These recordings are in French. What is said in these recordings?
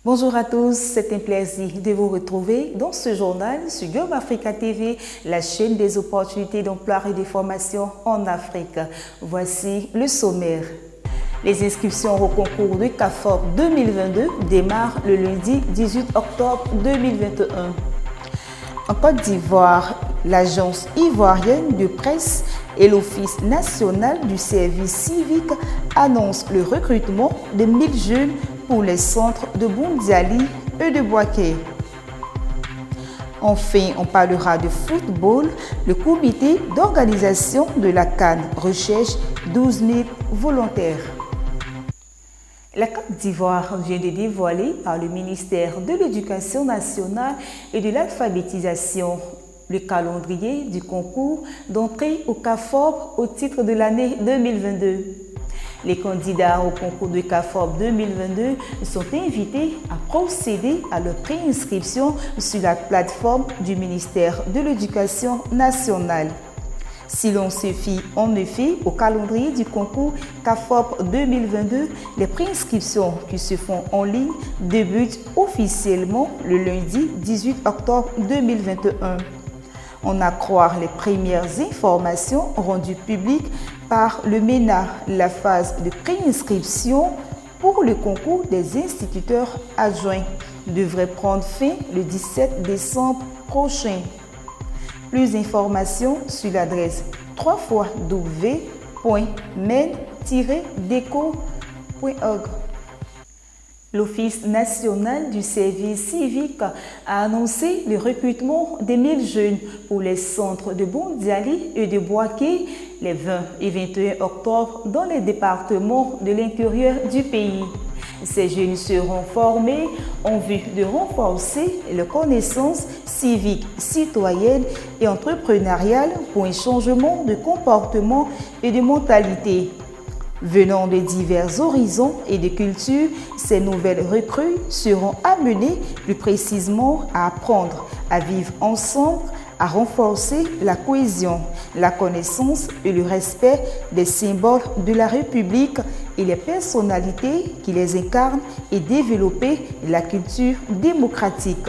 Bonjour à tous, c'est un plaisir de vous retrouver dans ce journal sur Globe Africa TV, la chaîne des opportunités d'emploi et de formation en Afrique. Voici le sommaire. Les inscriptions au concours du CAFOP 2022 démarrent le lundi 18 octobre 2021. En Côte d'Ivoire, l'Agence ivoirienne de presse et l'Office national du service civique annoncent le recrutement de 1000 jeunes pour les centres de Boundiali et de Boaké. Enfin, on parlera de football. Le comité d'organisation de la CAN recherche 12 000 volontaires. La Côte d'Ivoire vient de dévoiler par le ministère de l'Éducation nationale et de l'alphabétisation le calendrier du concours d'entrée au CAFOP au titre de l'année 2022. Les candidats au concours de CAFOP 2022 sont invités à procéder à leur préinscription sur la plateforme du ministère de l'Éducation nationale. Si l'on se fie en effet au calendrier du concours CAFOP 2022, les préinscriptions qui se font en ligne débutent officiellement le lundi 18 octobre 2021. On a croire les premières informations rendues publiques par le MENA. La phase de préinscription pour le concours des instituteurs adjoints devrait prendre fin le 17 décembre prochain. Plus d'informations sur l'adresse www.men-deco.org. L'Office national du service civique a annoncé le recrutement des 1000 jeunes pour les centres de Boundiali et de Boaké les 20 et 21 octobre dans les départements de l'intérieur du pays. Ces jeunes seront formés en vue de renforcer leurs connaissances civiques, citoyennes et entrepreneuriales pour un changement de comportement et de mentalité. Venant de divers horizons et de cultures, ces nouvelles recrues seront amenées plus précisément à apprendre à vivre ensemble, à renforcer la cohésion, la connaissance et le respect des symboles de la République et les personnalités qui les incarnent et développer la culture démocratique.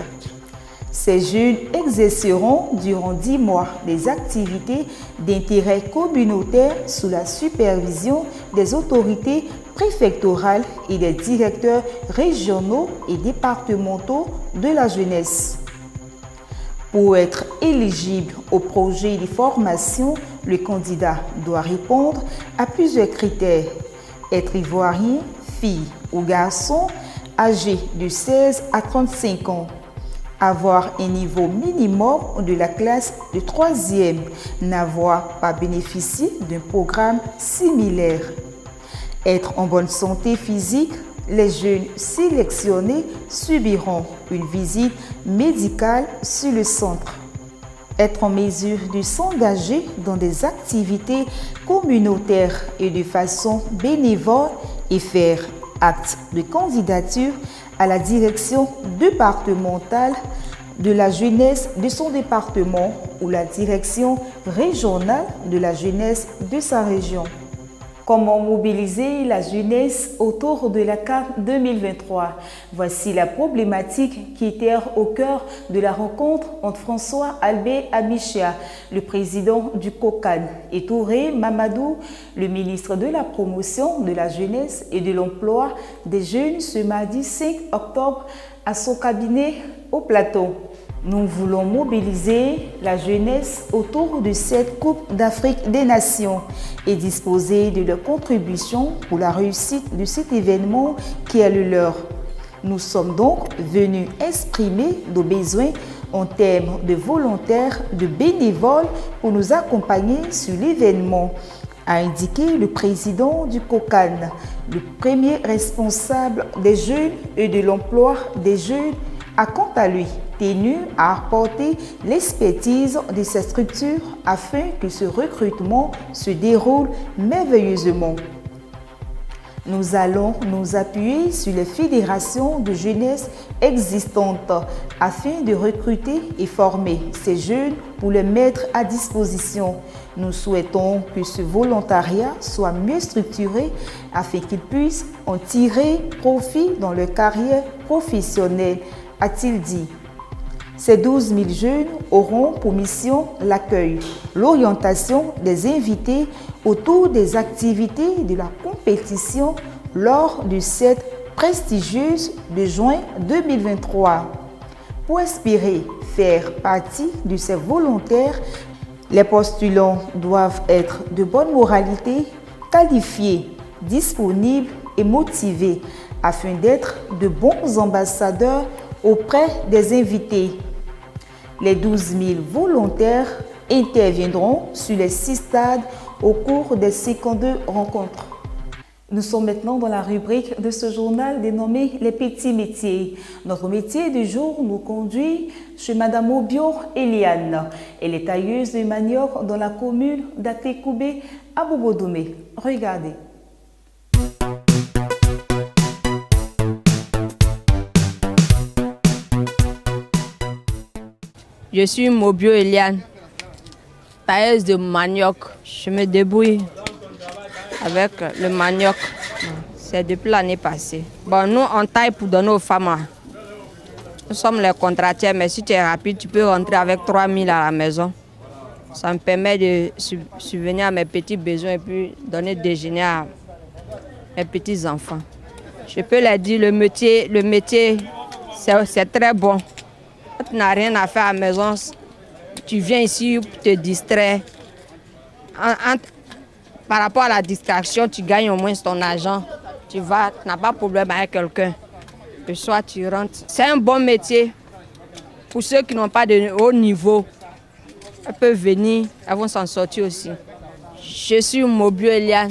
Ces jeunes exerceront durant 10 mois des activités d'intérêt communautaire sous la supervision des autorités préfectorales et des directeurs régionaux et départementaux de la jeunesse. Pour être éligible au projet de formation, le candidat doit répondre à plusieurs critères. Être ivoirien, fille ou garçon, âgé de 16 à 35 ans. Avoir un niveau minimum de la classe de 3e, n'avoir pas bénéficié d'un programme similaire. Être en bonne santé physique, les jeunes sélectionnés subiront une visite médicale sur le centre. Être en mesure de s'engager dans des activités communautaires et de façon bénévole et faire acte de candidature à la direction départementale de la jeunesse de son département ou la direction régionale de la jeunesse de sa région. Comment mobiliser la jeunesse autour de la CAN 2023? Voici la problématique qui était au cœur de la rencontre entre François Albert Amichia, le président du COCAN, et Touré Mamadou, le ministre de la Promotion de la Jeunesse et de l'Emploi des Jeunes, ce mardi 5 octobre à son cabinet au Plateau. Nous voulons mobiliser la jeunesse autour de cette Coupe d'Afrique des Nations et disposer de leur contribution pour la réussite de cet événement qui est le leur. Nous sommes donc venus exprimer nos besoins en termes de volontaires, de bénévoles pour nous accompagner sur l'événement, a indiqué le président du COCAN, le premier responsable des jeunes et de l'emploi des jeunes, a quant à lui tenu à apporter l'expertise de ces structures afin que ce recrutement se déroule merveilleusement. Nous allons nous appuyer sur les fédérations de jeunesse existantes afin de recruter et former ces jeunes pour les mettre à disposition. Nous souhaitons que ce volontariat soit mieux structuré afin qu'ils puissent en tirer profit dans leur carrière professionnelle, a-t-il dit. Ces 12 000 jeunes auront pour mission l'accueil, l'orientation des invités autour des activités de la compétition lors de cette prestigieuse de juin 2023. Pour espérer faire partie de ces volontaires, les postulants doivent être de bonne moralité, qualifiés, disponibles et motivés afin d'être de bons ambassadeurs auprès des invités. Les 12 000 volontaires interviendront sur les 6 stades au cours des 52 rencontres. Nous sommes maintenant dans la rubrique de ce journal dénommé « Les petits métiers ». Notre métier du jour nous conduit chez Madame Mobio Eliane. Elle est tailleuse de manioc dans la commune d'Atekoubé à Bobodomé. Regardez. Je suis Mobio Eliane, tailleuse de manioc. Je me débrouille avec le manioc. C'est depuis l'année passée. Bon, nous, on taille pour donner aux femmes. Nous sommes les contratiers, mais si tu es rapide, tu peux rentrer avec 3 000 à la maison. Ça me permet de subvenir à mes petits besoins et puis donner déjeuner à mes petits-enfants. Je peux leur dire, le métier c'est très bon. Tu n'as rien à faire à la maison, tu viens ici pour te distraire. Par rapport à la distraction, tu gagnes au moins ton argent. Tu n'as pas de problème avec quelqu'un. Le soir, tu rentres. C'est un bon métier. Pour ceux qui n'ont pas de haut niveau, elles peuvent venir, elles vont s'en sortir aussi. Je suis Mobio Eliane,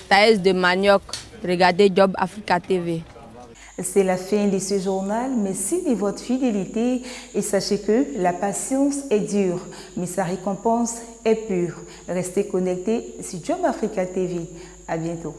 tailleuse de manioc. Regardez Job Africa TV. C'est la fin de ce journal. Merci de votre fidélité et sachez que la patience est dure, mais sa récompense est pure. Restez connectés sur Job Africa TV. À bientôt.